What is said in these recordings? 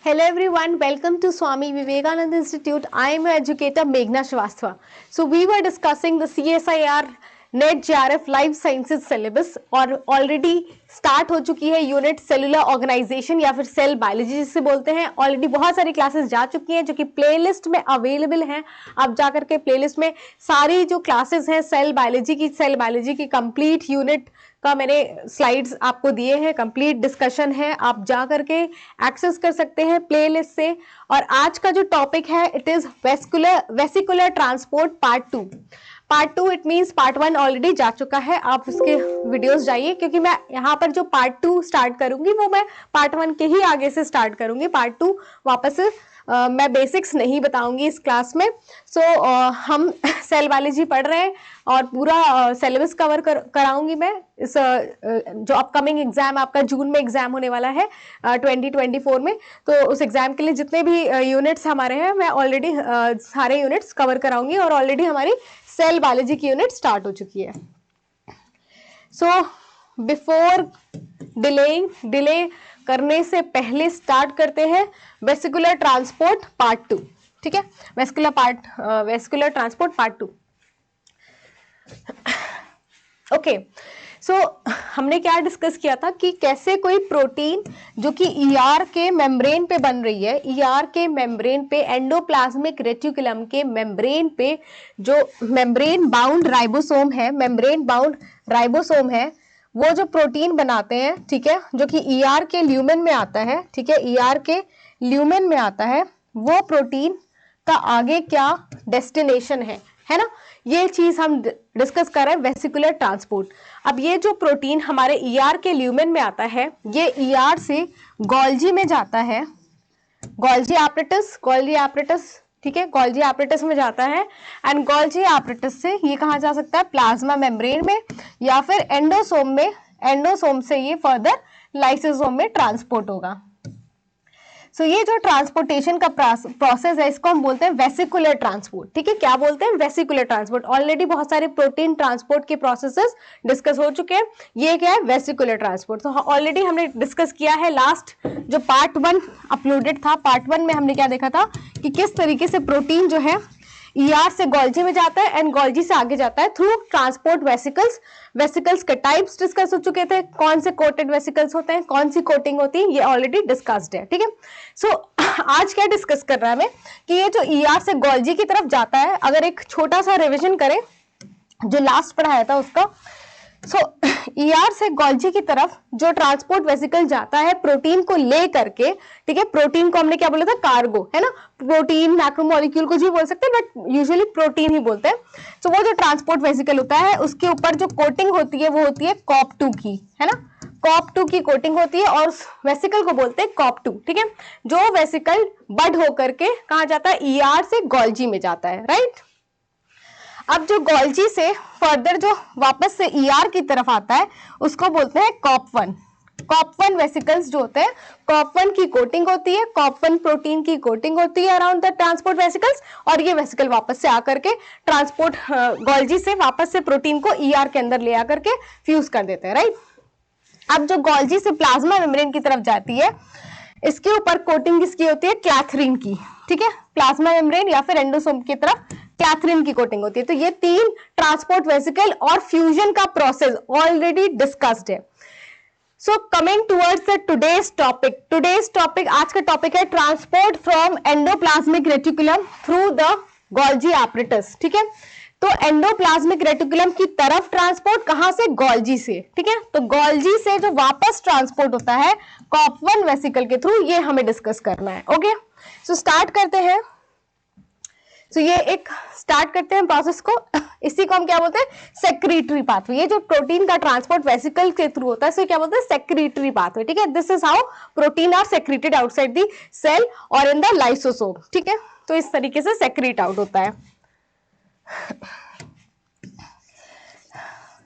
Hello everyone, welcome to Swami Vivekananda Institute. I am your educator Meghna Shrivastava. So we were discussing the CSIR net JRF life sciences syllabus और already start हो चुकी है unit cellular organisation या फिर cell biology जिसे बोलते हैं। Already बहुत सारी क्लासेस जा चुकी हैं जो कि प्लेलिस्ट में अवेलेबल हैं। आप जाकर के प्लेलिस्ट में सारी जो क्लासेस हैं सेल बायोलॉजी की कंप्लीट यूनिट का मैंने स्लाइड्स आपको दिए हैं, कंप्लीट डिस्कशन है, आप जा करके एक्सेस कर सकते हैं प्लेलिस्ट से। और आज का जो टॉपिक है it is vesicular transport part two it means part 1 already जा चुका है, आप उसके वीडियोस जाइए क्योंकि मैं यहाँ पर जो पार्ट 2 स्टार्ट करूंगी वो मैं पार्ट 1 के ही आगे से स्टार्ट करूंगी। पार्ट 2 वापस से मैं बेसिक्स नहीं बताऊंगी इस क्लास में। हम सेल बायोलॉजी पढ़ रहे हैं और पूरा सिलेबस कवर कराऊंगी मैं। इस जो अपकमिंग एग्जाम आपका जून में एग्जाम होने वाला है 2024 में, तो उस एग्जाम के लिए जितने भी यूनिट्स हमारे हैं मैं ऑलरेडी सारे यूनिट्स कवर कराऊंगी और ऑलरेडी हमारी सेल बायोलॉजी की यूनिट स्टार्ट हो चुकी है। सो बिफोर डिले करने से पहले स्टार्ट करते हैं वेसिकुलर ट्रांसपोर्ट पार्ट 2। ठीक है, वेसिकुलर ट्रांसपोर्ट पार्ट 2। ओके, सो हमने क्या डिस्कस किया था कि कैसे कोई प्रोटीन जो कि ईआर के मेम्ब्रेन पे बन रही है, ईआर के मेम्ब्रेन पे एंडोप्लाज्मिक रेटिकुलम के मेम्ब्रेन पे जो मेम्ब्रेन बाउंड राइबोसोम है वो जो प्रोटीन बनाते हैं, ठीक है, जो कि ईआर के ल्यूमेन में आता है, ठीक है, ईआर के ल्यूमेन में आता है, वो प्रोटीन का आगे क्या डेस्टिनेशन है ना, ये चीज हम डिस्कस कर रहे हैं वेसिकुलर ट्रांसपोर्ट। अब ये जो प्रोटीन हमारे ईआर के ल्यूमेन में आता है ये ईआर से गोल्जी में जाता है, गोल्जी एपरेटस, ठीक है, गोल्जी एपरेटस में जाता है एंड गोल्जी एपरेटस से ये कहाँ जा सकता है, प्लाज्मा मेम्ब्रेन में या फिर एंडोसोम से ये फर्दर लाइसोसोम में ट्रांसपोर्ट होगा। सो ये जो ट्रांसपोर्टेशन का प्रोसेस है इसको हम बोलते हैं वेसिकुलर ट्रांसपोर्ट। ठीक है, क्या बोलते हैं, वेसिकुलर ट्रांसपोर्ट। ऑलरेडी बहुत सारे प्रोटीन ट्रांसपोर्ट के प्रोसेसेस डिस्कस हो चुके हैं, ये क्या है, वेसिकुलर ट्रांसपोर्ट। तो ऑलरेडी हमने डिस्कस किया है, लास्ट जो पार्ट 1 अपलोडेड था, पार्ट 1 में हमने क्या देखा था कि किस तरीके से प्रोटीन जो है ईआर से गोल्जी में जाता है एंड गोल्जी से आगे जाता है थ्रू ट्रांसपोर्ट वेसिकल्स के टाइप्स डिस्कस हो चुके थे, कौन से कोटेड वेसिकल्स होते हैं, कौन सी कोटिंग होती है, ये ऑलरेडी डिस्कस्ड है। ठीक है, सो आज क्या डिस्कस कर रहा है मैं कि ये जो ईआर से गोल्जी की तरफ जाता है, अगर एक छोटा सा रिविजन करें जो लास्ट पढ़ाया था उसका। सो ईआर से गोल्जी की तरफ जो ट्रांसपोर्ट वेसिकल जाता है प्रोटीन को ले करके, ठीक है, प्रोटीन को हमने क्या बोला था, कार्गो, है ना, प्रोटीन मैक्रोमोलिक्यूल कुछ भी बोल सकते हैं बट यूजुअली प्रोटीन ही बोलते हैं। तो वो जो ट्रांसपोर्ट वेसिकल होता है उसके ऊपर जो कोटिंग होती है वो होती है कॉप2 की, है ना, कॉप2 की कोटिंग होती है और वेसिकल को बोलते हैं कॉप2। ठीक है, जो वेसिकल बड होकर के कहा जाता है, ईआर से गोल्जी में जाता है, राइट। अब जो गोल्जी से फर्दर जो वापस से ईआर की तरफ आता है उसको बोलते हैं कॉप1 वेसिकल्स जो होते हैं, कॉप1 की कोटिंग होती है, कॉप1 प्रोटीन की कोटिंग होती है अराउंड द ट्रांसपोर्ट वेसिकल्स और ये वेसिकल वापस से आकर के ट्रांसपोर्ट गोल्जी से वापस से प्रोटीन को ईआर के अंदर ले आकर के फ्यूज कर देते हैं, राइट। अब जो गोल्जी से प्लाज्मा मेम्ब्रेन की तरफ जाती है इसके ऊपर कोटिंग किसकी होती है, क्लैथरीन की। ठीक है, प्लाज्मा मेम्ब्रेन या फिर एंडोसोम की तरफ क्लैथरीन की कोटिंग होती है। तो ये 3 ट्रांसपोर्ट वेसिकल और फ्यूजन का प्रोसेस ऑलरेडी डिस्कस्ड है। So coming towards the today's topic आज का टॉपिक है transport from endoplasmic reticulum through the Golgi apparatus. ठीक है, तो एंडोप्लाज्मिक रेटिकुलम की तरफ ट्रांसपोर्ट कहां से, गोल्जी से। ठीक है, तो गोल्जी से जो वापस ट्रांसपोर्ट होता है कॉप1 वेसिकल के थ्रू, ये हमें डिस्कस करना है। ओके, सो स्टार्ट करते हैं। तो ये एक स्टार्ट करते हैं प्रोसेस को, इसी को हम क्या बोलते हैं, सेक्रेटरी पाथवे। ये जो प्रोटीन का ट्रांसपोर्ट वेसिकल के थ्रू होता है इसे क्या बोलते हैं, सेक्रेटरी पाथवे। ठीक है, this is how protein are secreted outside the cell और इन द लाइसोसोम। ठीक है, तो इस तरीके से सेक्रेट आउट होता है।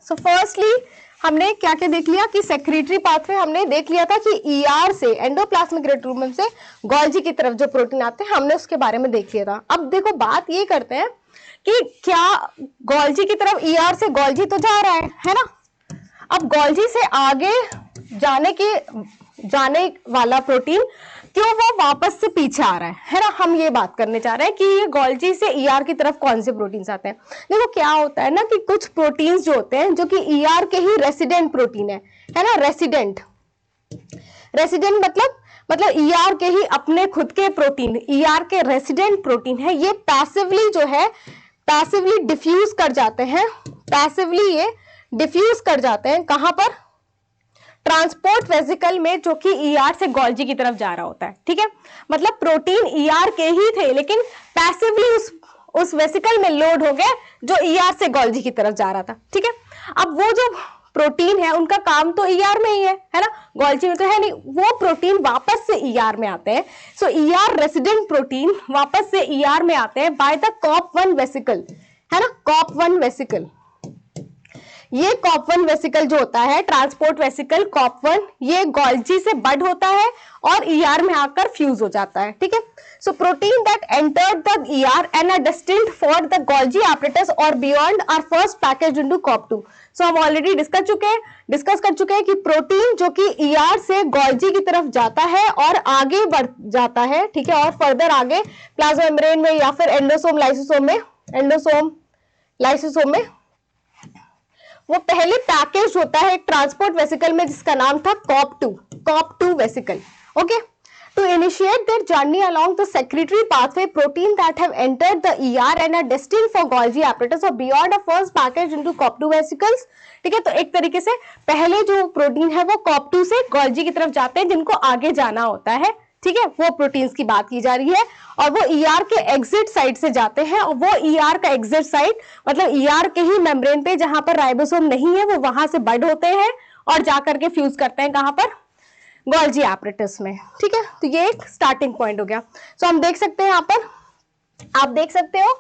सो फर्स्टली हमने क्या क्या देख लिया कि सेक्रेटरी पाथवे हमने देख लिया था कि ईआर से एंडोप्लाज्मिक रेटिकुलम से गोल्जी की तरफ जो प्रोटीन आते हैं हमने उसके बारे में देख लिया था। अब देखो बात ये करते हैं कि क्या गोल्जी की तरफ ईआर से गोल्जी तो जा रहा है ना, अब गोल्जी से आगे जाने वाला प्रोटीन क्यों वो वापस से पीछे आ रहा है ना। हम ये बात करने चाह रहे हैं कि ये गोल्जी से ईआर की तरफ कौन से प्रोटीन्स आते हैं। देखो क्या होता है ना कि कुछ प्रोटीन्स जो होते हैं जो कि ईआर के ही रेसिडेंट प्रोटीन है ना। रेसिडेंट मतलब ईआर के ही अपने खुद के प्रोटीन, ईआर के रेसिडेंट प्रोटीन है, ये पैसिवली जो है पैसिवली डिफ्यूज कर जाते हैं, पैसिवली ये डिफ्यूज कर जाते हैं कहां पर, ट्रांसपोर्ट वेसिकल में, जो कि ईआर से गोल्जी की तरफ जा रहा होता है। ठीक है, मतलब प्रोटीन ईआर के ही थे लेकिन पैसिवली उस वेसिकल में लोड हो गए जो ईआर से गोल्जी की तरफ जा रहा था। ठीक है, अब वो जो प्रोटीन है उनका काम तो ईआर में ही है ना, गोल्जी में तो है नहीं, वो प्रोटीन वापस से ईआर में आते हैं। सो ईआर रेसिडेंट प्रोटीन वापस से ईआर में आते हैं बाय द कॉप1 वेसिकल, है ना, कॉप1 वेसिकल। ये कॉप1 वेसिकल जो होता है, ट्रांसपोर्ट वेसिकल कॉप1, ये गोल्जी से बड होता है और ईआर में आकर फ्यूज हो जाता है। ठीक है, so protein that entered the ER and are destined for the Golgi apparatus और beyond are first package into कॉप2। सो हम ऑलरेडी डिस्कस कर चुके हैं कि प्रोटीन जो कि ईआर से गोल्जी की तरफ जाता है और आगे बढ़ जाता है, ठीक है, और फर्दर आगे प्लाज्मा मेम्ब्रेन में या फिर एंडोसोम लाइसोसोम में वो पहले पैकेज होता है एक ट्रांसपोर्ट वेसिकल में जिसका नाम था कॉप2 vesicle. Okay, to initiate their journey along the secretory pathway, protein that have entered the ER and are destined for Golgi apparatus or beyond a first package into COP2 vesicles। ठीक है, तो एक तरीके से पहले जो प्रोटीन है वो COP2 से गोल्जी की तरफ जाते हैं जिनको आगे जाना होता है। ठीक है, वो प्रोटीन्स की बात की जा रही है और वो ईआर के एग्जिट साइड से जाते हैं और वो ईआर का एग्जिट साइड मतलब ईआर के ही मेम्ब्रेन पे जहां पर राइबोसोम नहीं है वो वहां से बड होते हैं और जाकर के फ्यूज करते हैं कहां पर, गोल्जी एपरेटस में। ठीक है, तो ये एक स्टार्टिंग पॉइंट हो गया। सो हम देख सकते हैं यहाँ पर, आप देख सकते हो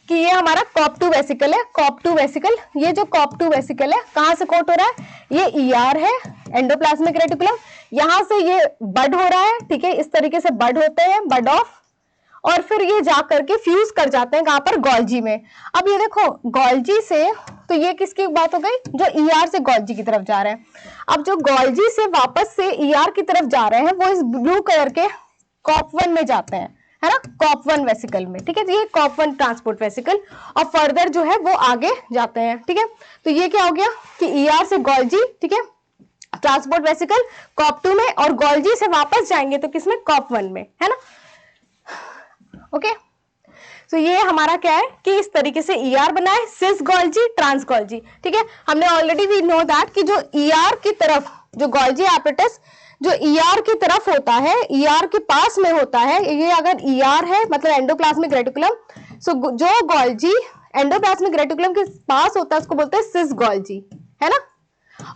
कि ये हमारा कॉप2 वेसिकल है, कॉप2 वेसिकल। ये जो कॉप2 वेसिकल है कहां से कोट हो रहा है, ये ईआर है, एंडोप्लाज्मिक रेटिकुलम, यहां से ये बड हो रहा है। ठीक है, इस तरीके से बड होते हैं, बड ऑफ, और फिर ये जाकर के फ्यूज कर जाते हैं कहां पर, गोल्जी में। अब ये देखो गोल्जी से, तो ये किसकी बात हो गई, जो ईआर से गोल्जी की तरफ जा रहे हैं। अब जो गोल्जी से वापस से ईआर की तरफ जा रहे हैं वो इस ब्लू कलर के कॉप1 में जाते हैं, है ना, कॉप1 वेसिकल में। ठीक है, ये कॉप1 ट्रांसपोर्ट वेसिकल और फर्दर जो है वो आगे जाते हैं। ठीक है, तो ये क्या हो गया कि ईआर से गोल्जी, ठीक है, ट्रांसपोर्ट वेसिकल कॉप2 में, और गोल्जी से वापस जाएंगे तो किसमें, कॉप1 में, है ना। ओके, तो ये हमारा क्या है कि इस तरीके से ईआर बना है, सिस गोल्जी, ट्रांस गोल्जी। ठीक है, हमने ऑलरेडी वी नो दैट कि जो ईआर की तरफ, जो गोल्जी एपरेटस जो ईआर की तरफ होता है, ईआर के पास में होता है, ये अगर ईआर है मतलब एंडोप्लाज्मिक रेटिकुलम, सो जो गोल्जी एंडोप्लाज्मिक रेटिकुलम के पास होता है उसको बोलते हैं सिस गोल्जी, है ना।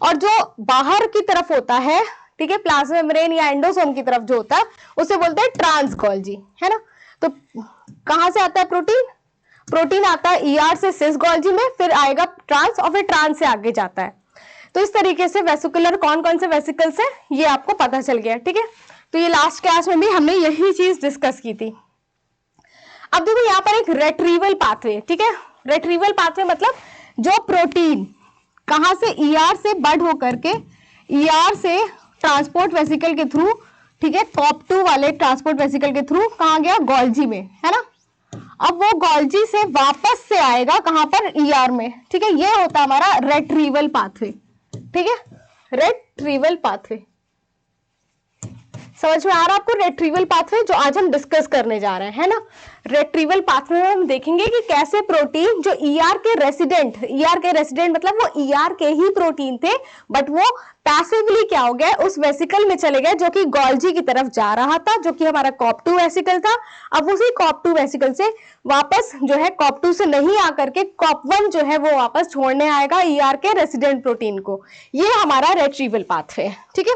और जो बाहर की तरफ होता है, ठीक है, प्लाज्मा मेम्ब्रेन या एंडोसोम की तरफ जो होता है उसे बोलते हैं ट्रांस गोल्जी, है ना। तो कहां से आता है प्रोटीन आता है ईआर से सिस गोल्जी में, फिर आएगा ट्रांस और फिर ट्रांस से आगे जाता है। तो इस तरीके से वेसिकुलर कौन कौन से वेसिकल्स है ये आपको पता चल गया। ठीक है, तो ये लास्ट क्लास में भी हमने यही चीज डिस्कस की थी। अब देखो यहाँ पर एक रेट्रीवल पाथवे, ठीक है, रेट्रीवल पाथवे मतलब जो प्रोटीन कहां से, ईआर से बड होकर के ईआर से ट्रांसपोर्ट वेसिकल के थ्रू, ठीक है, कॉप2 वाले ट्रांसपोर्ट वेसिकल के थ्रू कहां गया, गोल्जी में, है ना। अब वो गोल्जी से वापस से आएगा कहां पर, ईआर में। ठीक है, ये होता है हमारा रेट्रीवल पाथवे। ठीक है, रेट्रीवल पाथवे समझ में आ रहा है आपको, रेट्रीवल पाथवे जो आज हम डिस्कस करने जा रहे हैं, है ना। रेट्रीवल पाथवे में हम देखेंगे कि कैसे प्रोटीन जो ईआर के रेसिडेंट मतलब वो ईआर के ही प्रोटीन थे बट वो पैसिवली क्या हो गया, उस वेसिकल में चले गए जो कि गोल्जी की तरफ जा रहा था, जो कि हमारा कॉप2 वेसिकल था। अब उसी कॉप2 वेसिकल से वापस जो है कॉप2 से नहीं आकर के कॉप1 जो है वो वापस छोड़ने आएगा ईआर के रेसिडेंट प्रोटीन को। ये हमारा रेट्रीवल पाथवे है। ठीक है,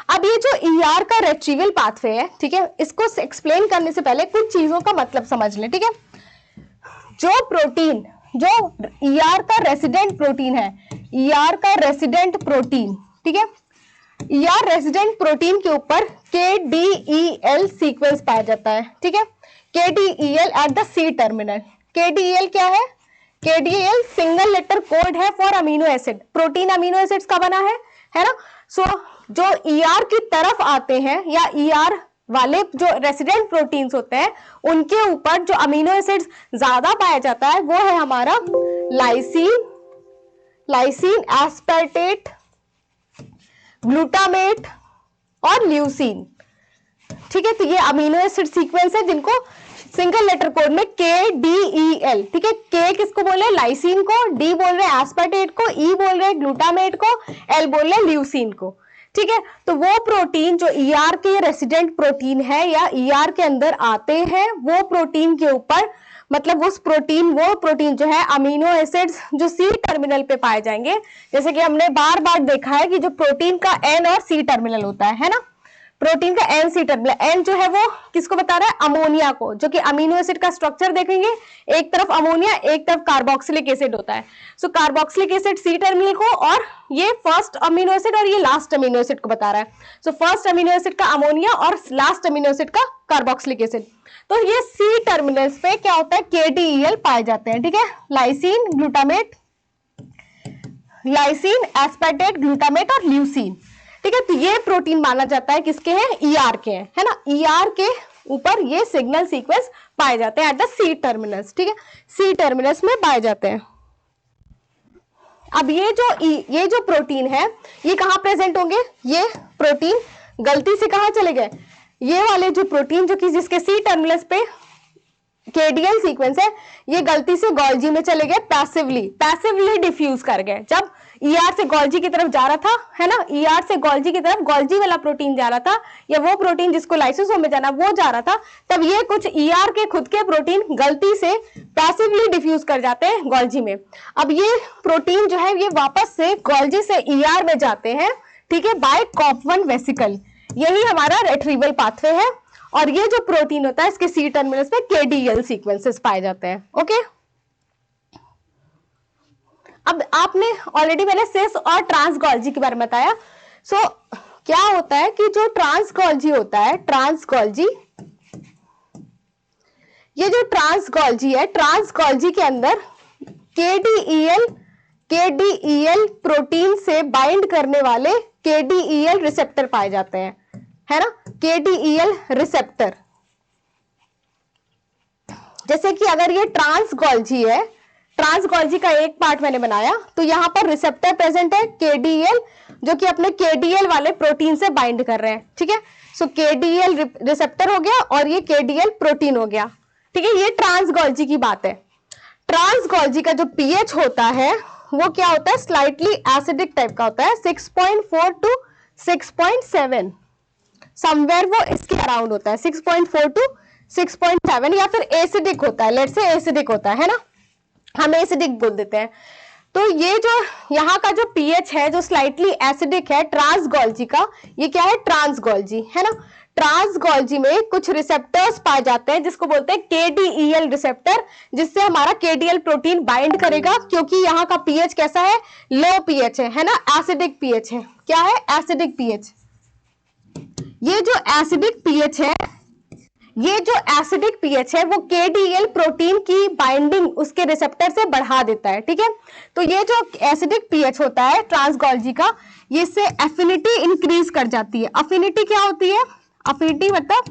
अब ये जो ईआर का रेट्रीवल पाथवे है, ठीक है, इसको एक्सप्लेन करने से पहले कुछ चीजों का मतलब समझ लें। ठीक है, जो प्रोटीन जो ईआर का रेसिडेंट प्रोटीन है, ईआर का रेसिडेंट प्रोटीन, ठीक है, ईआर रेसिडेंट प्रोटीन के ऊपर KDEL सीक्वेंस पाया जाता है। ठीक है, KDEL at the C terminal. KDEL क्या है, KDEL सिंगल लेटर कोड है for amino acid. Protein amino acids का बना है है ना। सो जो ईआर की तरफ आते हैं या ईआर वाले जो रेसिडेंट प्रोटीन्स होते हैं उनके ऊपर जो अमीनो एसिड्स ज्यादा पाया जाता है वो है हमारा लाइसीन, लाइसीन एस्पार्टेट, ग्लूटामेट और ल्यूसीन। ठीक है, तो ये अमीनो एसिड सीक्वेंस है जिनको सिंगल लेटर कोड में KDEL, ठीक है। के किसको बोल रहे हैं, लाइसीन को, डी बोल रहे हैं एस्पार्टेट को, ई बोल रहे हैं ग्लूटामेट को, एल बोल रहे हैं ल्यूसीन को। ठीक है, तो वो प्रोटीन जो ईआर के रेसिडेंट प्रोटीन है या ईआर के अंदर आते हैं वो प्रोटीन के ऊपर मतलब वो प्रोटीन जो है अमीनो एसिड्स जो सी टर्मिनल पे पाए जाएंगे। जैसे कि हमने बार बार देखा है कि जो प्रोटीन का एन और सी टर्मिनल होता है ना, प्रोटीन का एन सी टर्मिनल, एन जो है वो किसको बता रहा है, अमोनिया को, जो कि अमीनो एसिड का स्ट्रक्चर देखेंगे, एक तरफ अमोनिया एक तरफ कार्बोक्सिलिक एसिड होता है। सो कार्बोक्सिलिक एसिड सी टर्मिनल को, और ये फर्स्ट अमीनो एसिड और ये लास्ट अमीनो एसिड को बता रहा है। सो फर्स्ट अमीनो एसिड का अमोनिया और लास्ट अमीनो एसिड का कार्बोक्सिलिक एसिड। तो ये सी टर्मिनल्स पे क्या होता है, KDEL पाए जाते हैं। ठीक है, lysine, glutamate, lysine, aspartate, glutamate और ल्यूसीन। ठीक है, तो ये प्रोटीन माना जाता है किसके हैं, ईआर के हैं, है ना। ईआर के ऊपर ये सिग्नल सीक्वेंस पाए जाते हैं एट द सी टर्मिनल्स। ठीक है, सी टर्मिनल्स में पाए जाते हैं। अब ये जो प्रोटीन है ये कहां प्रेजेंट होंगे, ये प्रोटीन गलती से कहां चले गए, ये वाले जो प्रोटीन जो कि जिसके सी टर्मिनल्स पे KDL सीक्वेंस है ये गलती से गोल्जी में चले गए, पैसिवली डिफ्यूज कर गए। जब ER से गोल्जी की तरफ जा रहा था, है ना, ER से गोल्जी की तरफ गोल्जी वाला प्रोटीन जा रहा था या वो प्रोटीन जिसको लाइसोसोम में जाना वो जा रहा था, तब ये कुछ ER के खुद के प्रोटीन गलती से पैसिवली डिफ्यूज कर जाते हैं गोल्जी में। अब ये प्रोटीन जो है ये वापस से गोल्जी से ER में जाते हैं, ठीक है, बाय कॉप1 वेसिकल। यही हमारा रेट्रीवल पाथवे है और ये जो प्रोटीन होता है इसके सी टर्मिनल्स पे KDEL सीक्वेंसेस पाए जाते हैं। ओके, अब आपने ऑलरेडी मैंने सिस और ट्रांस गोल्जी के बारे में बताया। सो क्या होता है कि जो ट्रांस गोल्जी होता है, ट्रांस गोल्जी, ये जो ट्रांस गोल्जी है, ट्रांस गोल्जी के अंदर KDEL प्रोटीन से बाइंड करने वाले KDEL रिसेप्टर पाए जाते हैं, है ना, KDEL रिसेप्टर। जैसे कि अगर ये ट्रांस गोल्जी है, ट्रांस गोल्जी का एक पार्ट मैंने बनाया तो यहां पर रिसेप्टर प्रेजेंट है KDEL जो कि अपने KDEL वाले प्रोटीन से बाइंड कर रहे हैं। ठीक है, सो KDEL रिसेप्टर हो गया और ये KDEL प्रोटीन हो गया। ठीक है, ये ट्रांस गोल्जी की बात है। ट्रांस गोल्जी का जो pH होता है वो क्या होता है, स्लाइटली एसिडिक टाइप का होता है, 6.4 to 6.7, समवेयर वो इसके अराउंड होता है, 6.4 to 6.7, या फिर एसिडिक होता है, लेट्स से एसिडिक होता है ना, हम एसिडिक बोल देते हैं। तो ये जो यहाँ का जो pH है जो स्लाइटली एसिडिक है ट्रांस गोल्जी का, ये क्या है, ट्रांस गोल्जी, है ना। ट्रांस गोल्जी में कुछ रिसेप्टर्स पाए जाते हैं जिसको बोलते हैं KDEL रिसेप्टर, जिससे हमारा KDEL प्रोटीन बाइंड करेगा, क्योंकि यहाँ का pH कैसा है, लो pH है ना, एसिडिक pH है। क्या है, एसिडिक pH। ये जो एसिडिक pH है, ये जो एसिडिक pH है वो KDEL प्रोटीन की बाइंडिंग उसके रिसेप्टर से बढ़ा देता है। ठीक है, तो ये जो एसिडिक pH होता है ट्रांस गोल्जी का, ये इससे एफिनिटी इंक्रीज कर जाती है। अफिनिटी क्या होती है, अफिनिटी मतलब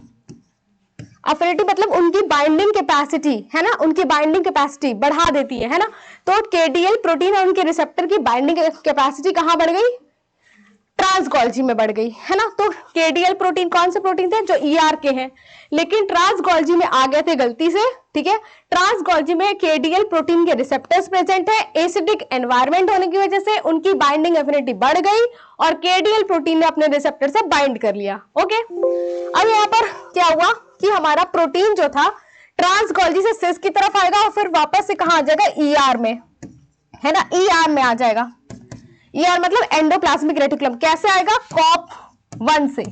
उनकी बाइंडिंग कैपेसिटी, है ना, उनकी बाइंडिंग कैपेसिटी बढ़ा देती है ना। तो KDEL प्रोटीन और उनके रिसेप्टर की बाइंडिंग कैपेसिटी कहां बढ़ गई, ट्रांस गोल्जी में बढ़ गई, है ना। तो KDEL प्रोटीन कौन से प्रोटीन थे, जो ER के हैं, लेकिन ट्रांस गोल्जी में आ गए थे गलती से। ठीक है, ट्रांस गोल्जी में KDEL प्रोटीन के रिसेप्टर्स प्रेजेंट है, एसिडिक एनवायरनमेंट होने की वजह से उनकी बाइंडिंग एफिनिटी बढ़ गई और KDEL प्रोटीन ने अपने रिसेप्टर से बाइंड कर लिया। ओके, अब यहाँ पर क्या हुआ कि हमारा प्रोटीन जो था ट्रांस गोल्जी से सिस की तरफ आएगा और फिर वापस से कहां आ जाएगा, ER में, है ना, ER में आ जाएगा। ER मतलब एंडोप्लाज्मिक रेटिकुलम। कैसे आएगा, कॉप1 से,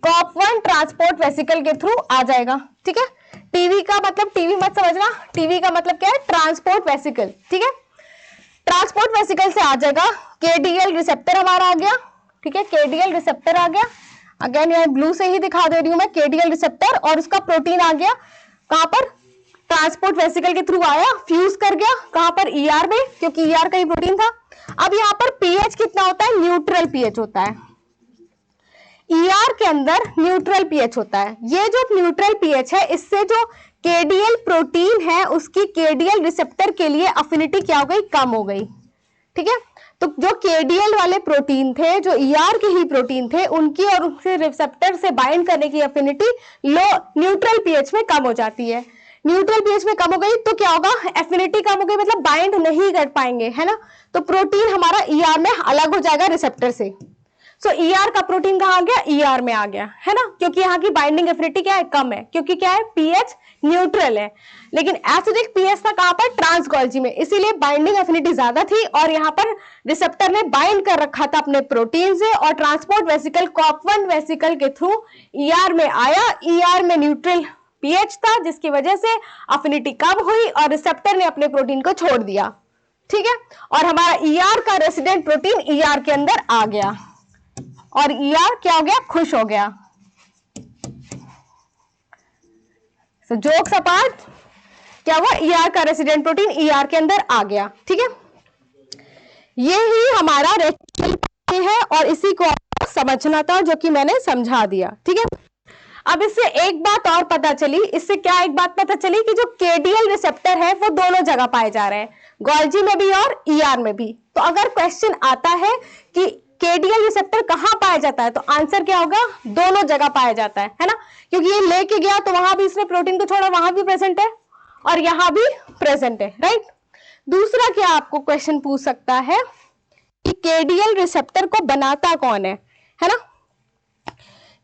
कॉप1 ट्रांसपोर्ट वेसिकल के थ्रू आ जाएगा। ठीक है, टीवी का मतलब, टीवी मत समझना, टीवी का मतलब क्या है, ट्रांसपोर्ट वेसिकल। ठीक है, ट्रांसपोर्ट वेसिकल से आ जाएगा, KDEL रिसेप्टर हमारा आ गया। ठीक है, KDEL रिसेप्टर आ गया, अगेन यहाँ ब्लू से ही दिखा दे रही हूं मैं, KDEL रिसेप्टर, और उसका प्रोटीन आ गया कहां पर, ट्रांसपोर्ट वेसिकल के थ्रू आया, फ्यूज कर गया कहां पर, ईआर में, क्योंकि ईआर का ही प्रोटीन था। अब यहाँ पर पीएच कितना होता है, न्यूट्रल पीएच होता है। ईआर के अंदर न्यूट्रल पीएच होता है। ये जो न्यूट्रल पीएच है, इससे जो केडीएल प्रोटीन है उसकी केडीएल रिसेप्टर के लिए अफिनिटी क्या हो गई, कम हो गई। ठीक है, तो जो केडीएल वाले प्रोटीन थे, जो ईआर के ही प्रोटीन थे, उनकी और उसके रिसेप्टर से बाइंड करने की अफिनिटी लो न्यूट्रल पीएच में कम हो जाती है। न्यूट्रल पीएच में कम हो गई तो क्या होगा, एफिनिटी कम हो गई, मतलब बाइंड नहीं कर पाएंगे, है ना। तो प्रोटीन हमारा ईआर में अलग हो जाएगा रिसेप्टर से। सो ईआर का प्रोटीन कहां आ गया, ईआर में आ गया, है ना, क्योंकि यहाँ की बाइंडिंग एफिनिटी क्या है, कम है, क्योंकि क्या है, पीएच न्यूट्रल है। लेकिन एसिडिक पीएच था कहां पर, ट्रांस गोल्जी में, इसीलिए बाइंडिंग एफिनिटी ज्यादा थी और यहाँ पर रिसेप्टर ने बाइंड कर रखा था अपने प्रोटीन से, और ट्रांसपोर्ट वेसिकल कॉपवन वेसिकल के थ्रू ईआर में आया। ईआर में न्यूट्रल पीएच था जिसकी वजह से अफिनिटी कम हुई और रिसेप्टर ने अपने प्रोटीन को छोड़ दिया। ठीक है, और हमारा ईआर का रेसिडेंट प्रोटीन ईआर के अंदर आ गया और ईआर क्या हो गया, खुश हो गया। So, जोक्स अपार्ट, क्या हुआ, ईआर का रेसिडेंट प्रोटीन ईआर के अंदर आ गया। ठीक है, ये ही हमारा रेसिडेंट है और इसी को समझना था, जो कि मैंने समझा दिया। ठीक है, अब इससे एक बात और पता चली, इससे क्या एक बात पता चली कि जो केडीएल रिसेप्टर है वो दोनों जगह पाए जा रहे हैं, गोल्जी में भी और ईआर में भी। तो अगर क्वेश्चन आता है कि केडीएल रिसेप्टर कहां पाया जाता है, तो आंसर क्या होगा, दोनों जगह पाया जाता है ना, क्योंकि ये लेके गया तो वहां भी इसने प्रोटीन को छोड़ा, वहां भी प्रेजेंट है और यहां भी प्रेजेंट है, राइट। दूसरा क्या आपको क्वेश्चन पूछ सकता है कि केडीएल रिसेप्टर को बनाता कौन है ना,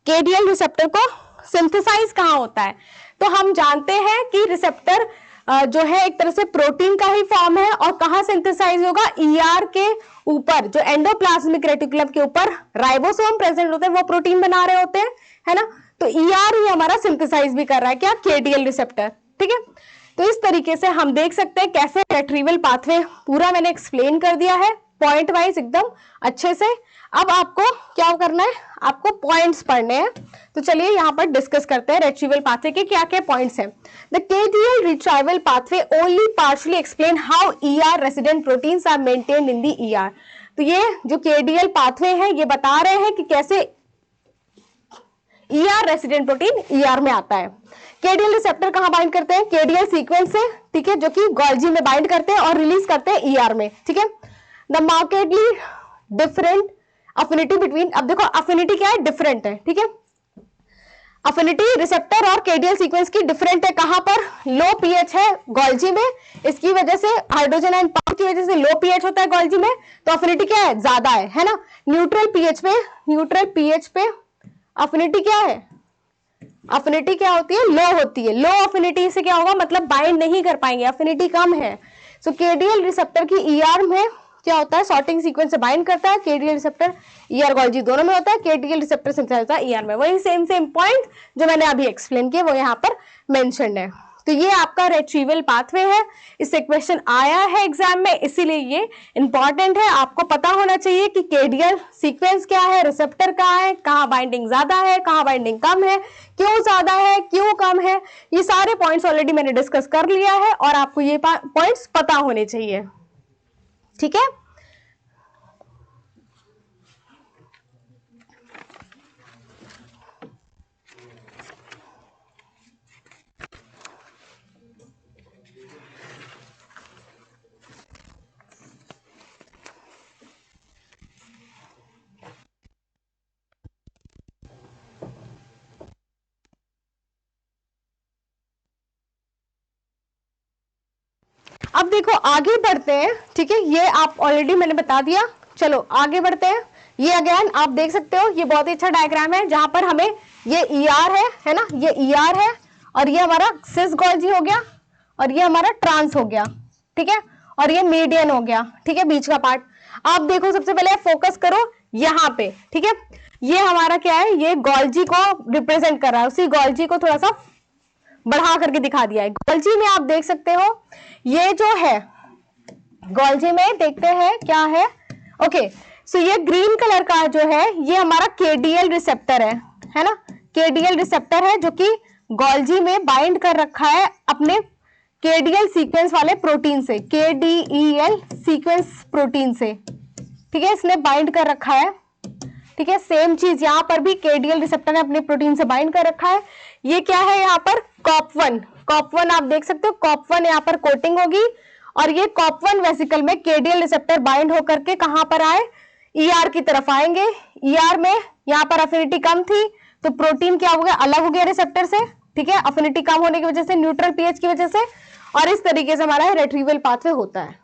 केडीएल रिसेप्टर को सिंथेसाइज कहां होता है। तो हम जानते हैं कि रिसेप्टर जो है एक तरह से प्रोटीन का ही फॉर्म है, और कहां सिंथेसाइज होगा, ईआर के ऊपर, जो एंडोप्लाज्मिक रेटिकुलम के ऊपर राइबोसोम प्रेजेंट होते हैं, वो प्रोटीन बना रहे होते हैं, है ना। तो ईआर ही हमारा सिंथेसाइज भी कर रहा है, क्या, केडीएल रिसेप्टर। ठीक है, तो इस तरीके से हम देख सकते हैं कैसे रेट्रीवल पाथवे पूरा मैंने एक्सप्लेन कर दिया है, पॉइंट वाइज एकदम अच्छे से। अब आपको क्या करना है, आपको पॉइंट्स पढ़ने हैं। तो चलिए यहाँ पर डिस्कस करते हैं रेट्रीवल पाथवे के क्या क्या पॉइंट्स हैं। The KDL retrieval pathway only partially explain how ER resident proteins are maintained in the ER. तो ये जो केडीएल पाथवे है ये बता रहे हैं कि कैसे ईआर रेसिडेंट प्रोटीन ईआर में आता है। केडीएल रिसेप्टर कहां बाइंड करते हैं, केडीएल सीक्वेंस से, ठीक है, जो कि गोल्जी में बाइंड करते हैं और रिलीज करते हैं ईआर में। ठीक है, the markedly different affinity between, अब देखो अफिनिटी क्या है, डिफरेंट है। ठीक है, अफिनिटी रिसेप्टर और केडीएल सीक्वेंस की डिफरेंट है, कहां पर, लो पीएच है गोल्जी में, इसकी वजह से हाइड्रोजन आयन पावर की वजह से लो पीएच होता है गोल्जी में, तो अफिनिटी क्या है, ज्यादा है ना। न्यूट्रल पीएच पे अफिनिटी क्या है, अफिनिटी क्या होती है, लो होती है। लो अफिनिटी से क्या होगा, मतलब बाइंड नहीं कर पाएंगे, अफिनिटी कम है। सो केडीएल रिसेप्टर की ईआर में क्या होता है, सॉर्टिंग सीक्वेंस से बाइंड करता है, केडीएल रिसेप्टर ईआर गोल्जी दोनों में होता है, केडीएल रिसेप्टर सिंथेसाइज होता है ईआर में। वही सेम पॉइंट जो मैंने अभी एक्सप्लेन किया वो यहाँ पर मेंशन्ड है। तो ये आपका रेट्रीवल पाथवे है, इससे क्वेश्चन आया है एग्जाम में, इसीलिए ये इंपॉर्टेंट है, आपको पता होना चाहिए कि केडीएल सीक्वेंस क्या है, रिसेप्टर कहाँ है, कहाँ बाइंडिंग ज्यादा है, कहाँ बाइंडिंग कम है, क्यों ज्यादा है, क्यों कम है, ये सारे पॉइंट्स ऑलरेडी मैंने डिस्कस कर लिया है और आपको ये पॉइंट्स पता होने चाहिए। ठीक है, अब देखो आगे बढ़ते हैं। ठीक है, ये आप ऑलरेडी मैंने बता दिया, चलो आगे बढ़ते हैं। ये अगेन आप देख सकते हो, ये बहुत ही अच्छा डायग्राम है जहां पर हमें ये ईआर है ना, ये ईआर है और ये हमारा सिस गोल्जी हो गया और ये हमारा ट्रांस हो गया। ठीक है, और ये मीडियन हो गया। ठीक है, बीच का पार्ट। आप देखो सबसे पहले फोकस करो यहाँ पे। ठीक है, ये हमारा क्या है, ये गोल्जी को रिप्रेजेंट कर रहा है, उसी गोल्जी को थोड़ा सा बढ़ा करके दिखा दिया है। गोल्जी में आप देख सकते हो ये जो है, गोल्जी में देखते हैं क्या है। ओके, सो ये ग्रीन कलर का जो है ये हमारा केडीएल रिसेप्टर है ना, केडीएल रिसेप्टर है जो कि गोल्जी में बाइंड कर रखा है अपने केडीएल सीक्वेंस वाले प्रोटीन से, केडीईएल सीक्वेंस प्रोटीन से, ठीक है, इसने बाइंड कर रखा है, ठीक है। सेम चीज यहां पर भी केडीएल रिसेप्टर ने अपने प्रोटीन से बाइंड कर रखा है। ये क्या है यहाँ पर, कॉप1, कॉप1 आप देख सकते हो, कॉप1 यहाँ पर कोटिंग होगी और ये कॉप1 वेसिकल में केडीएल रिसेप्टर बाइंड होकर के कहां पर आए, ईआर की तरफ आएंगे। ईआर में यहाँ पर अफिनिटी कम थी तो प्रोटीन क्या हो गया, अलग हो गया रिसेप्टर से, ठीक है, अफिनिटी कम होने की वजह से, न्यूट्रल पीएच की वजह से, और इस तरीके से हमारा रिट्रीवल पाथवे होता है।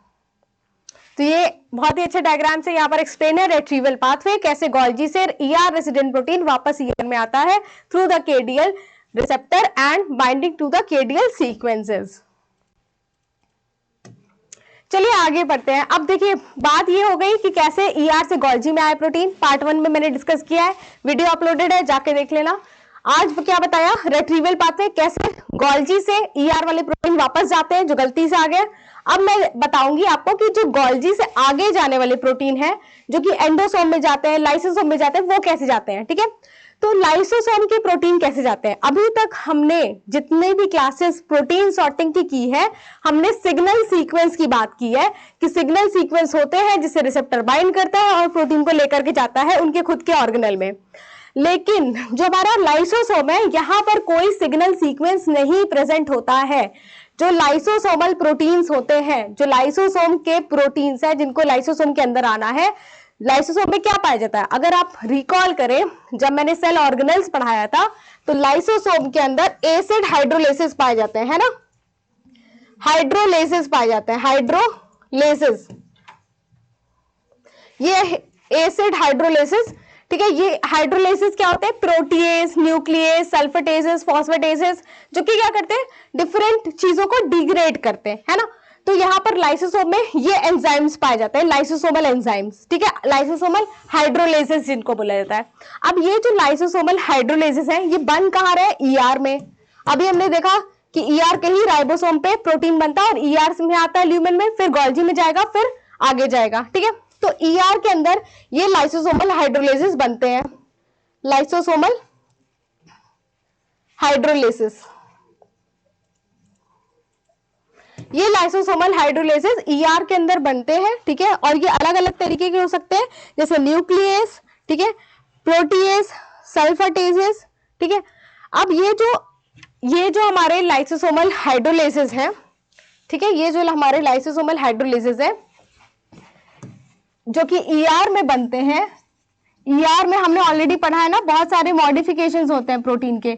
तो ये बहुत ही अच्छे डायग्राम से यहाँ पर एक्सप्लेन है रिट्रीवल पाथवे, कैसे गोल्जी से ईआर रेसिडेंट प्रोटीन वापस ईआर में आता है through the KDL receptor and binding to the KDL sequences. चलिए आगे बढ़ते हैं। अब देखिए बात ये हो गई कि कैसे ईआर से गोल्जी में आए प्रोटीन, पार्ट 1 में मैंने डिस्कस किया है, वीडियो अपलोडेड है, जाके देख लेना। आज क्या बताया, रिट्रीवल पाथवे, कैसे गोल्जी से ईआर वाले प्रोटीन वापस जाते हैं जो गलती से आ गए। अब मैं बताऊंगी आपको कि जो गोल्जी से आगे जाने वाले प्रोटीन है, जो कि एंडोसोम में जाते हैं, लाइसोसोम में जाते हैं, वो कैसे जाते हैं, ठीक है। तो लाइसोसोम के प्रोटीन कैसे जाते हैं, अभी तक हमने जितने भी क्लासेस प्रोटीन सॉर्टिंग की है, हमने सिग्नल सीक्वेंस की बात की है कि सिग्नल सीक्वेंस होते हैं जिससे रिसेप्टर बाइंड करता है और प्रोटीन को लेकर के जाता है उनके खुद के ऑर्गेनल में। लेकिन जो हमारा लाइसोसोम है, यहां पर कोई सिग्नल सीक्वेंस नहीं प्रेजेंट होता है। जो लाइसोसोमल प्रोटीन्स होते हैं, जो लाइसोसोम के प्रोटीन्स है जिनको लाइसोसोम के अंदर आना है, लाइसोसोम में क्या पाया जाता है, अगर आप रिकॉल करें जब मैंने सेल ऑर्गेनल्स पढ़ाया था तो लाइसोसोम के अंदर एसिड हाइड्रोलेसिस पाए जाते हैं, है ना, हाइड्रोलेसिस पाए जाते हैं, हाइड्रोलेसिस, ये एसिड हाइड्रोलेसिस, ठीक है। ये हाइड्रोलेसिस क्या होते हैं, प्रोटीएज, न्यूक्लियस, सल्फेटेजेस, फॉस्फेटेजेस, जो कि क्या करते हैं, डिफरेंट चीजों को डिग्रेड करते हैं, है ना। तो यहाँ पर लाइसोसोम में ये एंजाइम्स पाए जाते हैं, लाइसोसोमल एंजाइम्स, ठीक है, लाइसोसोमल हाइड्रोलेसिस जिनको बोला जाता है। अब ये जो लाइसोसोमल हाइड्रोलेसिस है, ये बन कहाँ रहे, ईआर में। अभी हमने देखा कि ईआर के ही राइबोसोम पे प्रोटीन बनता है और ईआर में आता है ल्यूमेन में, फिर गोल्जी में जाएगा, फिर आगे जाएगा, ठीक है। तो ईआर के अंदर ये लाइसोसोमल हाइड्रोलेसिस बनते हैं, लाइसोसोमल हाइड्रोलेसिस, ये लाइसोसोमल हाइड्रोलेसिस ईआर के अंदर बनते हैं, ठीक है। और ये अलग अलग तरीके के हो सकते हैं, जैसे न्यूक्लियस, ठीक है, प्रोटीएज, सल्फेटेजेस, ठीक है। अब ये जो हमारे लाइसोसोमल हाइड्रोलेसिस है, ठीक है, ये जो हमारे लाइसोसोमल हाइड्रोलेसिस है जो कि ईआर में बनते हैं, ईआर में हमने ऑलरेडी पढ़ा है ना, बहुत सारे मॉडिफिकेशंस होते हैं प्रोटीन के,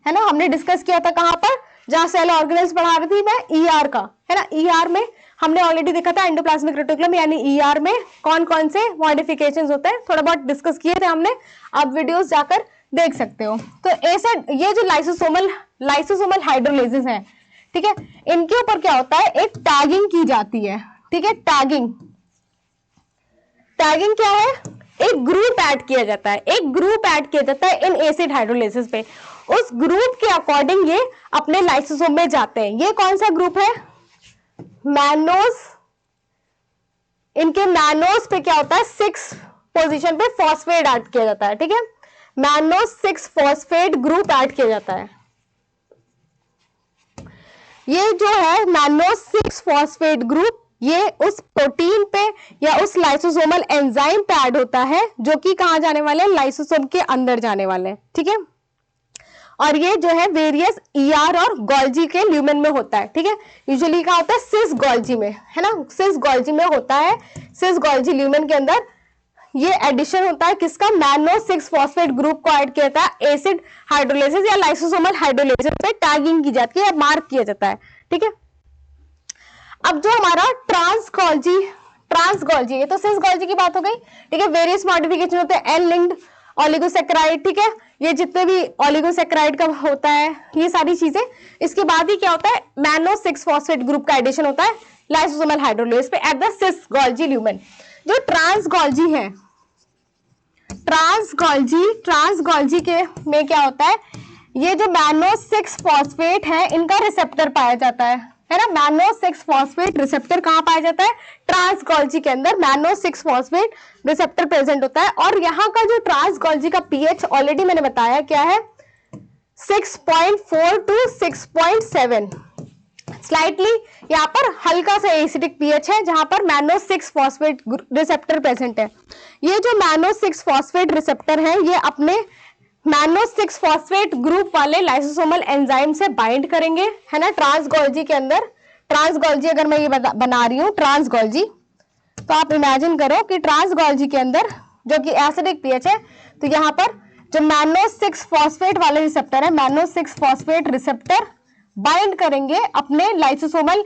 है ना, हमने डिस्कस किया था कहां पर, जहां सेल ऑर्गेनल्स पढ़ा रही थी मैं, ईआर का, है ना। ईआर में हमने ऑलरेडी देखा था एंडोप्लाज्मिक रेटिकुलम यानी ईआर में कौन कौन से मॉडिफिकेशंस होते हैं, थोड़ा बहुत डिस्कस किए थे हमने, आप वीडियोस जाकर देख सकते हो। तो ऐसा ये जो लाइसोसोमल हाइड्रोलेसिस है, ठीक है, इनके ऊपर क्या होता है, एक टैगिंग की जाती है, ठीक है, टैगिंग क्या है, एक ग्रुप ऐड किया जाता है, एक ग्रुप ऐड किया जाता है इन एसिड हाइड्रोलेसिस पे, उस ग्रुप के अकॉर्डिंग ये अपने लाइसोसोम में जाते हैं। ये कौन सा ग्रुप है, मैनोज, इनके मैनोज पे क्या होता है, 6 पोजीशन पे फॉस्फेट ऐड किया जाता है, ठीक है, मैनोज 6 फॉस्फेट ग्रुप ऐड किया जाता है। ये जो है मैनोज 6 फॉस्फेट ग्रुप, ये उस प्रोटीन पे या उस लाइसोसोमल एंजाइम पे ऐड होता है जो कि कहां जाने वाले हैं, लाइसोसोम के अंदर जाने वाले हैं, ठीक है। और ये जो है वेरियस ईआर और गोल्जी के ल्यूमेन में होता है, ठीक है। यूजुअली क्या होता है, सिस गोल्जी में, है ना, सिस गोल्जी में होता है, सिस गोल्जी ल्यूमेन के अंदर ये एडिशन होता है किसका, मैनो 6 फॉस्फेट ग्रुप को ऐड किया जाता है एसिड हाइड्रोलेसिस या लाइसोसोमल हाइड्रोलेसिस पे टैगिंग की जाती है या मार्क किया जाता है, ठीक है। अब जो हमारा ट्रांस गोल्जी, ये तो सिस गोल्जी की बात हो गई, ठीक है। वेरियस मॉडिफिकेशन होते हैं, एन लिंक्ड ओलिगोसैकेराइड, ठीक है, ये जितने भी ओलिगोसैकेराइड का होता है, ये सारी चीजें। इसके बाद ही क्या होता है, मैनो 6 फॉस्फेट ग्रुप का एडिशन होता है लाइसोसोमल हाइड्रोलेसिस पे at the cis Golgi lumen. जो ट्रांस गोल्जी है, ट्रांस गोल्जी के में क्या होता है, ये जो मैनो 6 फॉस्फेट है इनका रिसेप्टर पाया जाता है ना, मैनो 6 फॉस्फेट रिसेप्टर कहां पाया जाता है, ट्रांस गोल्जी के अंदर मैनो 6 फॉस्फेट रिसेप्टर प्रेजेंट होता है। और यहाँ का जो ट्रांस गोल्जी का पीएच ऑलरेडी मैंने बताया क्या है, 6.4 to 6.7, स्लाइटली यहाँ पर हल्का सा एसिडिक पीएच है जहां पर मैनो 6 फॉस्फेट रिसेप्टर प्रेजेंट है। ये जो मैनो 6 फॉस्फेट रिसेप्टर है ये अपने मैनो 6 फॉस्फेट ग्रुप वाले लाइसोसोमल एंजाइम से बाइंड करेंगे, है ना। ट्रांसगोल्जी के अंदर, ट्रांसगोल्जी अगर मैं ये बना रही हूँ ट्रांसगोल्जी, तो आप इमेजिन करो कि ट्रांसगोल्जी के अंदर जो कि एसिडिक पीएच है, तो यहाँ पर जो मैनो 6 फॉस्फेट वाले रिसेप्टर है, मैनो 6 फॉस्फेट रिसेप्टर बाइंड करेंगे अपने लाइसोसोमल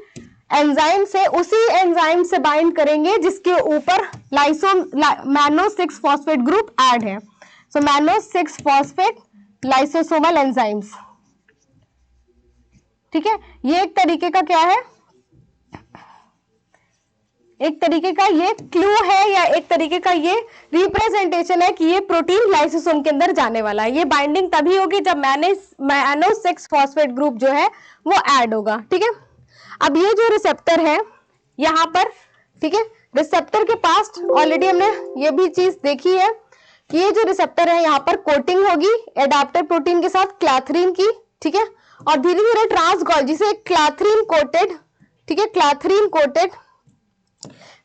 एंजाइम से, उसी एंजाइम से बाइंड करेंगे जिसके ऊपर मैनो 6 फॉस्फेट ग्रुप ऐड है। सो मैनो 6 फॉस्फेट लाइसोसोमल एंजाइम्स, ठीक है। ये एक तरीके का क्या है, एक तरीके का ये क्लू है या एक तरीके का ये रिप्रेजेंटेशन है कि ये प्रोटीन लाइसोसोम के अंदर जाने वाला है। ये बाइंडिंग तभी होगी जब मैनो 6 फॉस्फेट ग्रुप जो है वो ऐड होगा, ठीक है। अब ये जो रिसेप्टर है यहाँ पर, ठीक है, रिसेप्टर के पास ऑलरेडी हमने ये भी चीज देखी है कि ये जो रिसेप्टर है यहाँ पर कोटिंग होगी एडाप्टर प्रोटीन के साथ क्लैथरीन की, ठीक है, और धीरे धीरे ट्रांसगोल्जी से क्लैथरीन कोटेड, ठीक है, क्लैथरीन कोटेड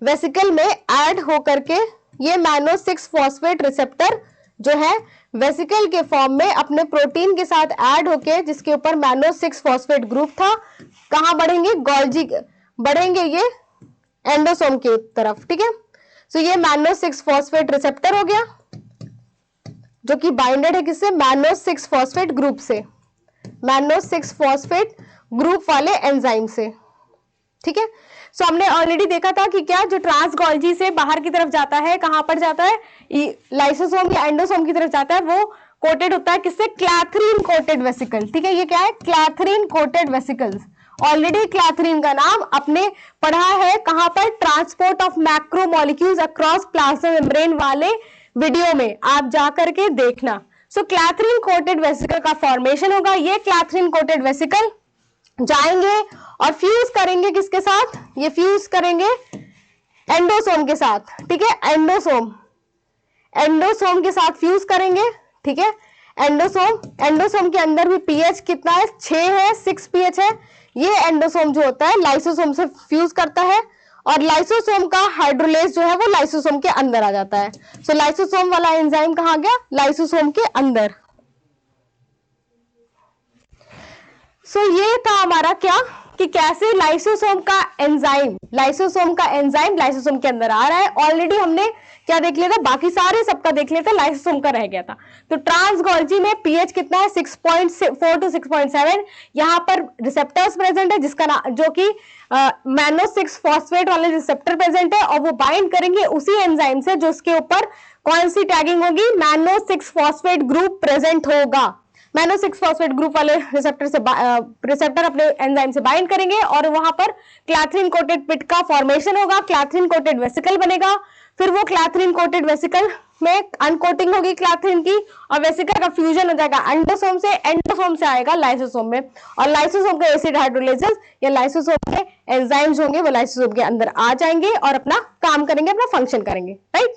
वेसिकल में ऐड होकर के ये मैनो 6 फॉस्फेट रिसेप्टर जो है वेसिकल के फॉर्म में अपने प्रोटीन के साथ ऐड होके, जिसके ऊपर मैनो 6 फॉस्फेट ग्रुप था, कहां बढ़ेंगे, गोल्जी बढ़ेंगे ये एंडोसोम की तरफ, ठीक है। सो ये मैनो 6 फॉस्फेट रिसेप्टर हो गया जो कि बाइंडेड है किससे, मैनो 6 फॉस्फेट ग्रुप से, मैनो 6 फॉस्फेट ग्रुप वाले एंजाइम से, ठीक है। सो हमने ऑलरेडी देखा था कि क्या जो ट्रांसगोल्जी से बाहर की तरफ जाता है, कहां पर जाता है, लाइसोसोम या एंडोसोम की तरफ जाता है, वो कोटेड होता है किससे, क्लैथरीन कोटेड वेसिकल, ठीक है। ये क्या है, क्लैथरीन कोटेड वेसिकल्स। ऑलरेडी क्लैथरीन का नाम अपने पढ़ा है कहां पर, transport of macromolecules across plasma membrane वाले वीडियो में, आप जाकर के देखना। सो क्लैथरीन कोटेड वेसिकल का फॉर्मेशन होगा। ये क्लैथरीन कोटेड वेसिकल जाएंगे और फ्यूज करेंगे किसके साथ, ये फ्यूज करेंगे एंडोसोम के साथ, ठीक है, एंडोसोम के साथ फ्यूज करेंगे, ठीक है। एंडोसोम के अंदर भी पीएच कितना है, 6 है, 6 पीएच है। ये एंडोसोम जो होता है लाइसोसोम से फ्यूज करता है और लाइसोसोम का हाइड्रोलेज जो है वो लाइसोसोम के अंदर आ जाता है। सो लाइसोसोम वाला एंजाइम कहां गया, लाइसोसोम के अंदर। सो ये था हमारा क्या, कि कैसे लाइसोसोम का एंजाइम लाइसोसोम के अंदर आ रहा है। ऑलरेडी हमने क्या देख लिया था, बाकी सारे सबका देख लिया था, लाइसोसोम का रह गया था। तो ट्रांसगोल्जी में पीएच कितना है, 6.4 to 6.7। यहाँ पर रिसेप्टर्स प्रेजेंट है जिसका नाम, जो कि मैनो 6 फॉस्फेट वाले रिसेप्टर प्रेजेंट है और वो बाइंड करेंगे उसी एंजाइम से जो उसके ऊपर कौन सी टैगिंग होगी, मैनो 6 फॉस्फेट ग्रुप प्रेजेंट होगा। मैनो 6 फॉस्फेट ग्रुप वाले रिसेप्टर अपने एंजाइम से बाइंड करेंगे और वहां पर क्लैथरीन कोटेड पिट का फॉर्मेशन होगा, क्लैथरीन कोटेड वेसिकल बनेगा। फिर वो क्लैथरीन कोटेड वेसिकल में अनकोटिंग होगी क्लैथरीन की और वेसिकल का फ्यूजन हो जाएगा एंडोसोम से, एंडोसोम से आएगा लाइसोसोम में और लाइसोसोम के एसिड हाइड्रोलाइसिस या लाइसोसोम के एंजाइम्स होंगे वो लाइसोसोम के अंदर आ जाएंगे और अपना काम करेंगे, अपना फंक्शन करेंगे, राइट।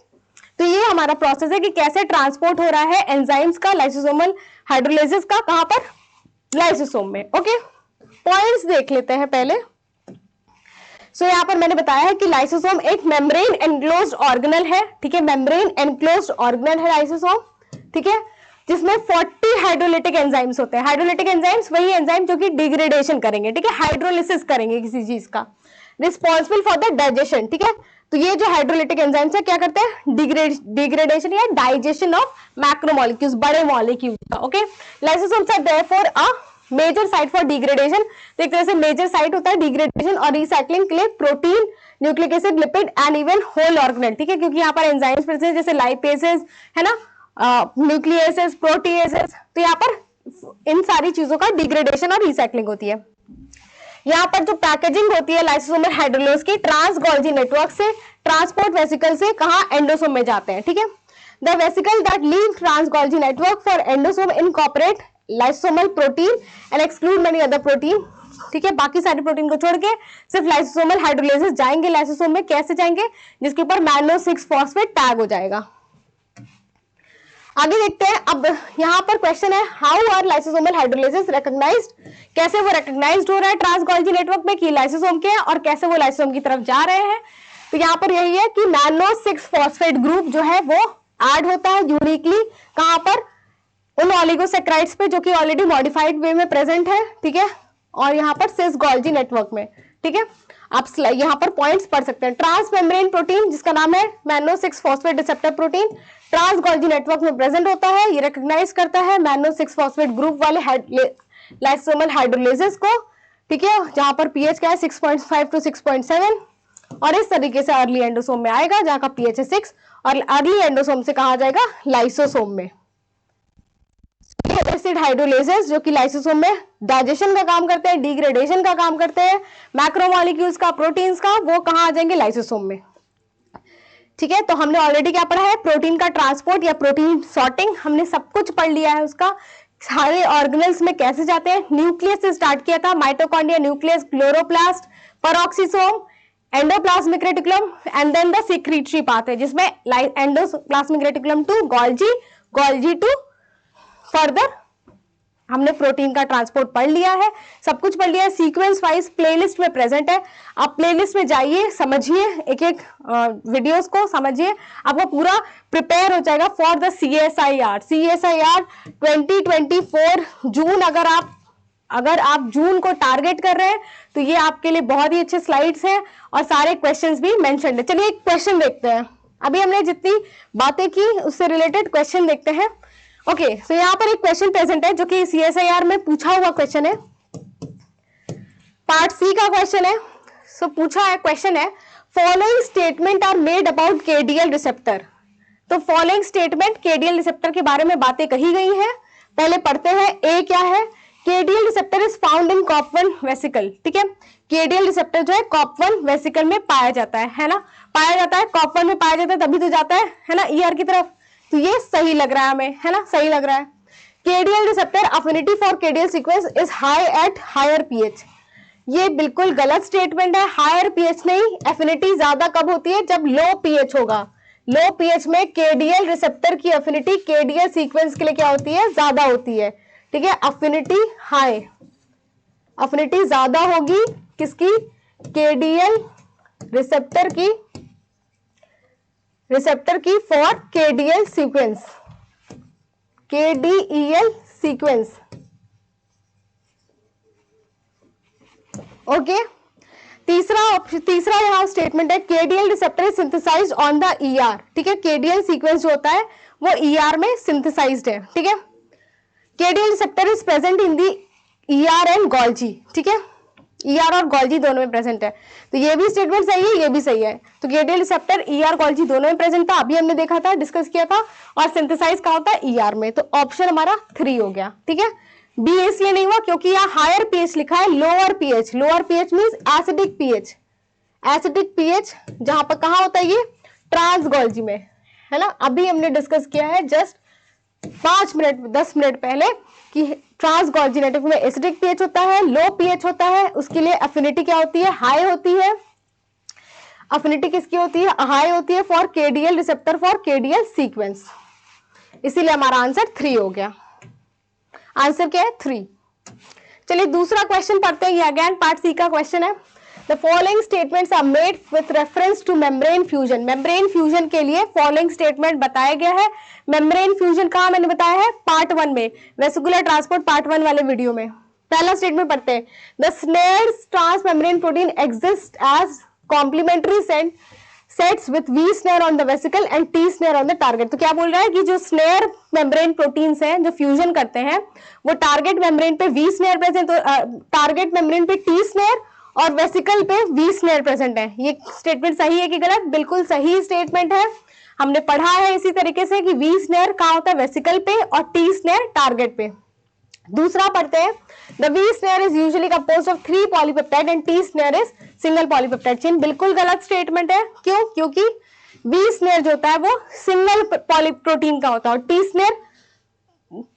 तो ये हमारा प्रोसेस है कि कैसे ट्रांसपोर्ट हो रहा है एंजाइम्स का लाइसोसोमल हाइड्रोलाइसिस का, कहां पर, लाइसोसोम में। ओके, पॉइंट्स देख लेते हैं पहले। सो यहाँ पर मैंने बताया है कि लाइसोसोम एक मेम्ब्रेन एनक्लोज्ड ऑर्गेनल है, ठीक है, मेम्ब्रेन एनक्लोज्ड ऑर्गेनल है लाइसोसोम, ठीक है, जिसमें 40 हाइड्रोलिटिक एंजाइम्स होते हैं। हाइड्रोलिटिक एंजाइम्स वही एंजाइम जो कि डिग्रेडेशन करेंगे, ठीक है, हाइड्रोलिसिस करेंगे किसी चीज का, रिस्पॉन्सिबल फॉर द डाइजेशन, ठीक है। तो ये जो हाइड्रोलिटिक एंजाइम्स है क्या करते हैं, डिग्रेडेशन या डाइजेशन ऑफ मैक्रोमोलिक्यूल्स, बड़े मॉलिक्यूल्स का। Okay, lysosomes are therefore a major site for degradation. तो एक तरह से मेजर साइट होता है डिग्रेडेशन और रिसाइक्लिंग के लिए protein, nucleic acid, lipid and even whole organelle, ठीक है, क्योंकि यहाँ पर एंजाइम्स प्रेजेंट जैसे लाइपेसेस है ना, न्यूक्लियसेस, प्रोटीएसेस, तो यहाँ पर इन सारी चीजों का डिग्रेडेशन और रिसाइक्लिंग होती है। यहाँ पर जो पैकेजिंग होती है लाइसोसोमल हाइड्रोलेज की ट्रांसगोल्जी नेटवर्क से, ट्रांसपोर्ट वेसिकल से कहा, एंडोसोम में जाते हैं, ठीक है। The vesicle that leave trans Golgi network for endosome incorporate lysosomal protein and exclude many other protein, ठीक है, बाकी सारे प्रोटीन को छोड़ के सिर्फ लाइसोसोमल हाइड्रोलेजेस जाएंगे लाइसोसोम में। कैसे जाएंगे, जिसके ऊपर मैनो 6 फॉस्फेट टैग हो जाएगा। आगे देखते हैं। अब यहाँ पर क्वेश्चन है, how are lysosomal hydrolases recognised, कैसे वो रिकॉग्नाइज्ड हो रहा है ट्रांस गोल्जी नेटवर्क में कि लाइसोसोम के हैं और कैसे वो लाइसोसोम की तरफ जा रहे हैं। तो यहाँ पर यही है कि नैनो 6 फॉस्फेट ग्रुप जो है वो ऐड होता है यूनिकली कहां पर, उन ओलिगोसैकेराइड्स पे जो कि ऑलरेडी मॉडिफाइड वे में प्रेजेंट है, ठीक है, और यहाँ पर सिस गोल्जी नेटवर्क में, ठीक है। आप यहाँ पर पॉइंट्स पढ़ सकते हैं। ट्रांस मेम्ब्रेन प्रोटीन जिसका नाम है mannose 6 phosphate receptor protein trans Golgi network में प्रेजेंट होता है। ये रिकॉग्नाइज करता है मैनो 6 फॉस्फेट ग्रुप वाले लाइसोसोमल हाइड्रोलेजेस को, ठीक है, जहां पर पीएच क्या है 6.5 टू 6.7, और इस तरीके से अर्ली एंडोसोम में आएगा जहां का पीएच है 6, और अर्ली एंडोसोम से कहा जाएगा लाइसोसोम में। एसिड हाइड्रोलेजेस जो कि लाइसोसोम में डाइजेशन का काम करते हैं, डिग्रेडेशन का काम करते हैं, मैक्रोमोलिक्यूल्स का, प्रोटीन्स का, वो कहां आ जाएंगे लाइसोसोम में, ठीक है। तो हमने ऑलरेडी क्या पढ़ा है, प्रोटीन का ट्रांसपोर्ट या प्रोटीन सॉर्टिंग, हमने सब कुछ पढ़ लिया है उसका, सारे ऑर्गेनेल्स में कैसे जाते हैं। न्यूक्लियस से स्टार्ट किया था, mitochondria, nucleus, chloroplast, peroxisome, endoplasmic reticulum and then the secretory path है जिसमें endoplasmic reticulum to Golgi, Golgi to further हमने प्रोटीन का ट्रांसपोर्ट पढ़ लिया है, सब कुछ पढ़ लिया है। सीक्वेंस वाइज प्लेलिस्ट में प्रेजेंट है, आप प्लेलिस्ट में जाइए, समझिए, एक एक वीडियोस को समझिए, आपको पूरा प्रिपेयर हो जाएगा फॉर द CSIR 2024 जून। अगर आप जून को टारगेट कर रहे हैं तो ये आपके लिए बहुत ही अच्छे स्लाइड्स हैं और सारे क्वेश्चंस भी मेंशन्ड है। चलिए एक क्वेश्चन देखते हैं, अभी हमने जितनी बातें की उससे रिलेटेड क्वेश्चन देखते हैं। ओके, सो यहाँ पर एक क्वेश्चन प्रेजेंट है जो कि CSIR में पूछा हुआ क्वेश्चन है, पार्ट सी का क्वेश्चन है। सो पूछा है, क्वेश्चन है, following statement are made about KDL receptor. तो फॉलोइंग स्टेटमेंट KDL रिसेप्टर के बारे में बातें कही गई हैं, पहले पढ़ते हैं। ए क्या है, KDL receptor is found in COP1 vesicle, ठीक है। KDL रिसेप्टर जो है COP1 वेसिकल में पाया जाता है ना, पाया जाता है, COP1 में पाया जाता है, तभी तो जाता है ना ER की तरफ। तो ये सही लग रहा है हमें, है ना, सही लग रहा है। KDL receptor affinity for KDL sequence is high at higher pH. ये बिल्कुल गलत स्टेटमेंट है, हायर पीएच नहीं, एफिनिटी ज्यादा कब होती है, जब लो पीएच होगा। लो पीएच में KDL रिसेप्टर की एफिनिटी KDL सीक्वेंस के लिए क्या होती है, ज्यादा होती है, ठीक है। अफिनिटी हाई, अफिनिटी ज्यादा होगी किसकी, KDL रिसेप्टर की for KDL sequence, KDEL sequence, okay. तीसरा यहाँ स्टेटमेंट है, KDL receptor is synthesised on the ER, ठीक है। KDL सीक्वेंस जो होता है वो ER में सिंथेसाइज्ड है, ठीक है। KDL receptor is present in the ER and Golgi, ठीक है, ER और गोल्जी दोनों में प्रेजेंट है। तो ये भी स्टेटमेंट सही है, ये भी सही है। तो KDL रिसेप्टर ER गोल्जी दोनों में प्रेजेंट था, अभी हमने देखा था, डिस्कस किया था, और सिंथेसाइज कहाँ होता है, ER में। तो ऑप्शन हमारा 3 हो गया, ठीक है। बी इसलिए नहीं हुआ क्योंकि यहाँ हायर पीएच लिखा है, lower pH, lower pH means acidic pH, acidic pH जहां पर कहाँ होता है, ये ट्रांस गोल्जी में, है ना। अभी हमने डिस्कस किया है जस्ट 5 मिनट 10 मिनट पहले कि ट्रांस गोल्जी नेटवर्क में एसिडिक पीएच होता है, लो पीएच होता है, उसके लिए अफिनिटी क्या होती है, हाई होती है। अफिनिटी किसकी होती है, हाई होती है for KDL receptor for KDL sequence, इसीलिए हमारा आंसर 3 हो गया। आंसर क्या है, 3। चलिए दूसरा क्वेश्चन पढ़ते हैं, ये अगेन पार्ट सी का क्वेश्चन है। The following statements are made with reference to membrane fusion. Membrane fusion के लिए फॉलोइंग स्टेटमेंट बताया गया है। मेम्ब्रेन फ्यूजन कहाँ मैंने बताया है, पार्ट 1 में, वेसिकुलर ट्रांसपोर्ट पार्ट 1 वाले वीडियो में। पहला स्टेटमेंट पढ़ते हैं, the snares trans membrane protein exist as complementary sets with V snare on the vesicle and T snare on the target। तो क्या बोल रहा है कि जो स्नेयर मेम्ब्रेन प्रोटीन्स हैं जो फ्यूजन करते हैं वो टारगेट मेम्ब्रेन पे V snare present, target membrane पे T snare और वेसिकल पे V snare प्रेजेंट है। ये स्टेटमेंट सही है कि गलत, बिल्कुल सही स्टेटमेंट है। हमने पढ़ा है इसी तरीके से कि V snare कहाँ होता है, वेसिकल पे, और T snare टारगेट पे। दूसरा पढ़ते हैं, the V snare is usually composed of 3 polypeptide and T snare is single polypeptide chain. बिल्कुल गलत स्टेटमेंट है, क्यों, क्योंकि V snare जो होता है वो सिंगल पॉलीप्रोटीन का होता है और T snare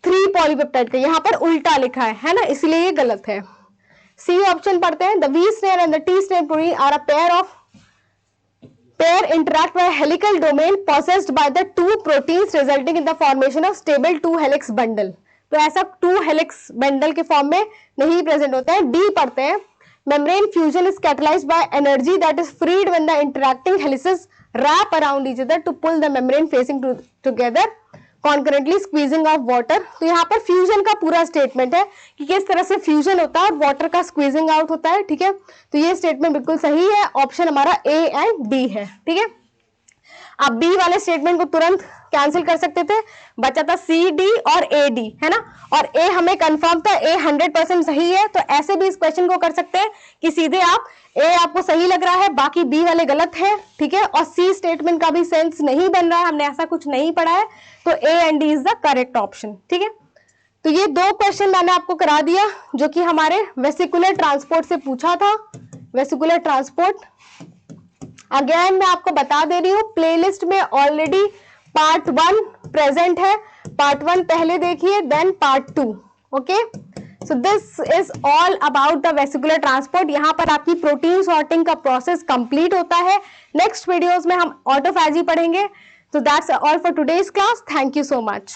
3 पॉलीपेप्टाइड का, यहाँ पर उल्टा लिखा है ना, इसलिए ये गलत है। सी ऑप्शन पढ़ते हैं, the V snare and the T snare protein are a pair interact by a helical domain possessed by the 2 proteins resulting in the formation of stable 2 helix bundle। तो ऐसा 2 हेलिक्स बंडल के form में नहीं present होता है। D पढ़ते हैं, membrane fusion is catalysed by energy that is freed when the interacting helices wrap around each other to pull the membrane facing together concurrently squeezing of water। तो यहाँ पर फ्यूजन का पूरा स्टेटमेंट है कि किस तरह से फ्यूजन होता है और वाटर का स्क्वीजिंग आउट होता है। ठीक है, तो ये स्टेटमेंट बिल्कुल सही है, ऑप्शन हमारा ए एंड डी है। ठीक है, आप बी वाले स्टेटमेंट को तुरंत कैंसिल कर सकते थे, बचा था सी डी और ए डी, है ना, और ए हमें कंफर्म था, ए 100% सही है। तो ऐसे भी इस क्वेश्चन को कर सकते हैं कि सीधे आप ए आपको सही लग रहा है, बाकी बी वाले गलत है। ठीक है, और सी स्टेटमेंट का भी सेंस नहीं बन रहा है, हमने ऐसा कुछ नहीं पढ़ा है, तो A and D is the correct option. ठीक है, तो ये 2 क्वेश्चन मैंने आपको करा दिया जो कि हमारे वेसिकुलर ट्रांसपोर्ट से पूछा था। वेसिकुलर ट्रांसपोर्ट अगेन मैं आपको बता दे रही हूँ, प्लेलिस्ट में ऑलरेडी पार्ट 1 प्रेजेंट है, पार्ट 1 पहले देखिए, then part 2। Okay, so this is all about the vesicular transport. यहाँ पर आपकी प्रोटीन सॉर्टिंग का प्रोसेस कंप्लीट होता है। नेक्स्ट वीडियोस में हम ऑटोफैजी पढ़ेंगे। So that's all for today's class. Thank you so much.